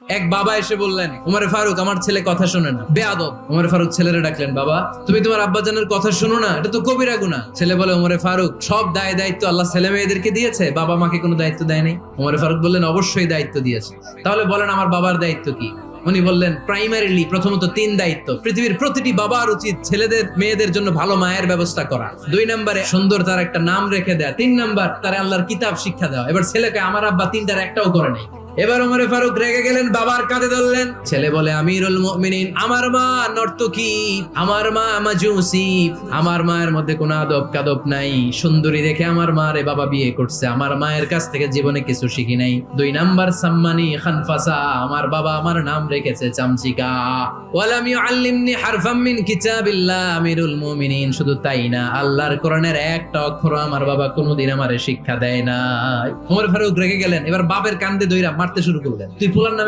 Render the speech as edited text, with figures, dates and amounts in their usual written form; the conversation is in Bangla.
এক বাবা এসে বললেন, উমরে ফারুক আমার ছেলে কথা শোনে না, বেয়াদব। উমরে ফারুক ছেলেরে ডাকলেন, বাবা তুমি তোমার আব্বাজানের কথা শোনো না, এটা তো কবিরা গুনাহ। ছেলে বলে, উমরে ফারুক সব দায় দায়িত্ব আল্লাহ ছেলে মেয়েদেরকে দিয়েছে, বাবা মাকে কোনো দায়িত্ব দেয় নাই। উমরে ফারুক বললেন, অবশ্যই দায়িত্ব দিয়েছে। তাহলে বলেন আমার বাবার দায়িত্ব কি? উনি বললেন, প্রাইমারিলি প্রথমত 3 দায়িত্ব। পৃথিবীর প্রতিটি বাবার উচিত ছেলেদের মেয়েদের জন্য ভালো মায়ের ব্যবস্থা করা। 2 নম্বরে সুন্দর তার একটা নাম রেখে দেয়া। 3 নাম্বার তার আল্লাহর কিতাব শিক্ষা দেওয়া। এবার ছেলেকে আমার আব্বা 3টার একটাও করে নাই। এবার ওমরে ফারুক রেগে গেলেন, বাবার কাঁধে ধরলেন। ছেলে বলে, আমিরুল মুমিনিন আমার মা নর্তকী, আমার মা মাজুসি, আমার মায়ের মধ্যে কোনো আদব কাদব নাই, সুন্দরী দেখে আমার মা রে বাবা বিয়ে করছে, আমার মায়ের কাছ থেকে জীবনে কিছু শিখি নাই। 2 নাম্বার সাম্মানি খানফাসা, আমার বাবা আমার নাম রেখেছে চামচিকা। ওয়ালাম ইউআল্লিমনি হারফাম মিন কিতাবিল্লাহ, আমিরুল মুমিনিন শুধু তাই না, আল্লাহর কোরআনের একটা অক্ষর আমার বাবা কোনোদিন আমারে শিক্ষা দেয় না। ওমর ফারুক রেগে গেলেন, এবার বাপের কান্দে দইরা মারতে শুরু করলেন। তুই ফুলার নামে